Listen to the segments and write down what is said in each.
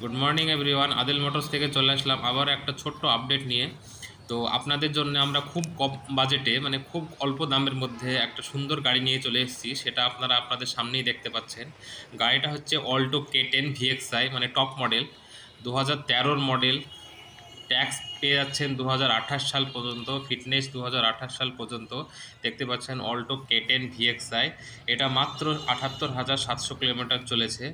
Good morning everyone, Adil motors থেকে চলে আসলাম আবার একটা ছোট্ট আপডেট নিয়ে। তো আপনাদের জন্য আমরা খুব কম বাজেটে, মানে খুব অল্প দামের মধ্যে একটা সুন্দর গাড়ি নিয়ে চলে এসেছি। সেটা আপনারা আপনাদের সামনেই দেখতে পাচ্ছেন। গাড়িটা হচ্ছে অল্টো K10 VXI, মানে টপ মডেল, 2013 মডেল। ট্যাক্স পেয়ে যাচ্ছেন 2028 সাল পর্যন্ত, ফিটনেস 2028 সাল পর্যন্ত। দেখতে পাচ্ছেন অল্টো K10 VXI। এটা মাত্র 78,700 কিলোমিটার চলেছে।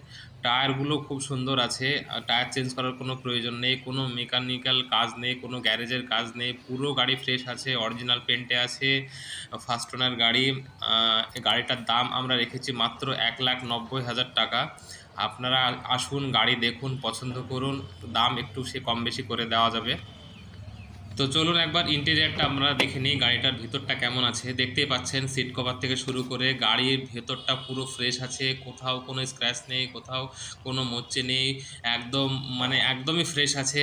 টায়ারগুলো খুব সুন্দর আছে, টায়ার চেঞ্জ করার কোনো প্রয়োজন নেই, কোনো মেকানিক্যাল কাজ নেই, কোনো গ্যারেজের কাজ নেই, পুরো গাড়ি ফ্রেশ আছে, অরিজিনাল পেন্টে আছে, ফার্স্ট ওনার গাড়ি। এই গাড়িটার দাম আমরা রেখেছি মাত্র 1,90,000 টাকা। আপনারা আসুন, গাড়ি দেখুন, পছন্দ করুন, দাম একটু সে কম বেশি করে দেওয়া যাবে। তো চলুন একবার ইন্টেরিয়ারটা আমরা দেখে নিই, গাড়িটার ভিতরটা কেমন আছে। দেখতেই পাচ্ছেন সিট কভার থেকে শুরু করে গাড়ির ভেতরটা পুরো ফ্রেশ আছে, কোথাও কোনো স্ক্র্যাচ নেই, কোথাও কোনো মরচে নেই, একদম মানে একদমই ফ্রেশ আছে।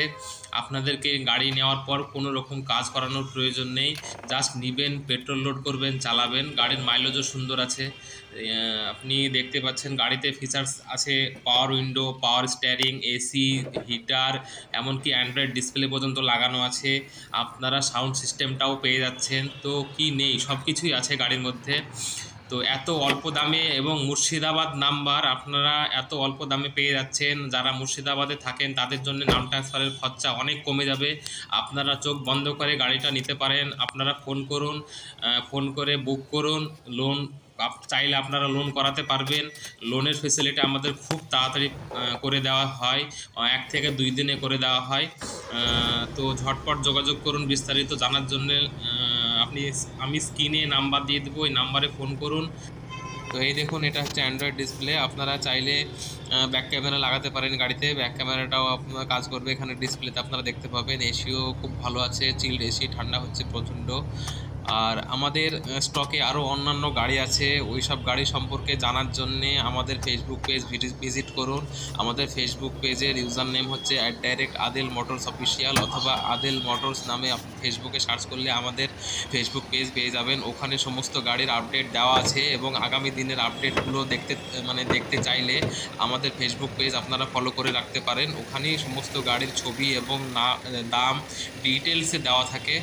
আপনাদেরকে গাড়ি নেওয়ার পর কোনো রকম কাজ করানোর প্রয়োজন নেই, জাস্ট নিবেন, পেট্রোল লোড করবেন, চালাবেন। গাড়ির মাইলেজও সুন্দর আছে। আপনি দেখতে পাচ্ছেন গাড়িতে ফিচার্স আছে power window, power steering, AC, heater, এমনকি অ্যান্ড্রয়েড ডিসপ্লে পর্যন্ত লাগানো আছে। আপনারা সাউন্ড সিস্টেমটাও পেয়ে যাচ্ছেন। তো কি নেই, সব কিছুই আছে গাড়ির মধ্যে। তো এত অল্প দামে, এবং মুর্শিদাবাদ নাম্বার, আপনারা এত অল্প দামে পেয়ে যাচ্ছেন। যারা মুর্শিদাবাদে থাকেন তাদের জন্য নাম ট্রান্সফারের খরচা অনেক কমে যাবে। আপনারা চোখ বন্ধ করে গাড়িটা নিতে পারেন। আপনারা ফোন করুন, ফোন করে বুক করুন। লোন চাইলে আপনারা লোন করাতে পারবেন। লোনের ফেসিলিটি আমাদের খুব তাড়াতাড়ি করে দেওয়া হয়, 1 থেকে 2 দিনে করে দেওয়া হয়। তো ঝটপট যোগাযোগ করুন বিস্তারিত জানার জন্য। আমি স্ক্রিনে নাম্বার দিয়ে দেবো, ওই নাম্বারে ফোন করুন। তো এই দেখুন, এটা হচ্ছে অ্যান্ড্রয়েড ডিসপ্লে। আপনারা চাইলে ব্যাক ক্যামেরা লাগাতে পারেন গাড়িতে, ব্যাক ক্যামেরাটাও আপনার কাজ করবে। এখানে ডিসপ্লেতে আপনারা দেখতে পাবেন এসিও খুব ভালো আছে, চিল্ড এসি, ঠান্ডা হচ্ছে প্রচণ্ড। আর আমাদের স্টকে আরও অন্যান্য গাড়ি আছে, ওই সব গাড়ি সম্পর্কে জানার জন্যে আমাদের ফেসবুক পেজ ভিজিট করুন। আমাদের ফেসবুক পেজের ইউজার নেম হচ্ছে @আদিল মোটরস অফিসিয়াল, অথবা আদিল মোটরস নামে ফেসবুকে সার্চ করলে আমাদের ফেসবুক পেজ পেয়ে যাবেন। ওখানে সমস্ত গাড়ির আপডেট দেওয়া আছে, এবং আগামী দিনের আপডেটগুলো দেখতে চাইলে আমাদের ফেসবুক পেজ আপনারা ফলো করে রাখতে পারেন। ওখানেই সমস্ত গাড়ির ছবি এবং দাম ডিটেলসে দেওয়া থাকে।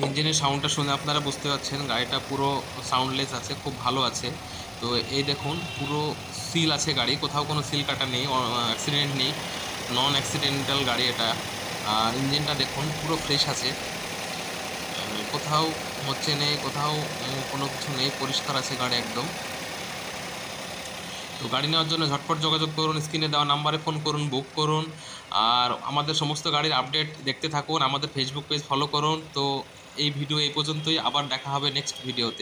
ইঞ্জিনের সাউন্ডটা শুনে আপনারা বুঝতে পারছেন গাড়িটা পুরো সাউন্ডলেস আছে, খুব ভালো আছে। তো এই দেখুন, পুরো সিল আছে গাড়ি, কোথাও কোনো সিল কাটা নেই, অ্যাক্সিডেন্ট নেই, নন অ্যাক্সিডেন্টাল গাড়ি এটা। আর ইঞ্জিনটা দেখুন পুরো ফ্রেশ আছে, কোথাও হচ্ছে নেই, কোথাও কোনো কিছু নেই, পরিষ্কার আছে গাড়ি একদম। তো গাড়ি নেওয়ার জন্য ঝটপট যোগাযোগ করুন, স্ক্রিনে দেওয়া নাম্বারে ফোন করুন, বুক করুন। আর আমাদের সমস্ত গাড়ির আপডেট দেখতে থাকুন, আমাদের ফেসবুক পেজ ফলো করুন। তো এই ভিডিও এই পর্যন্তই, আবার দেখা হবে নেক্সট ভিডিওতে।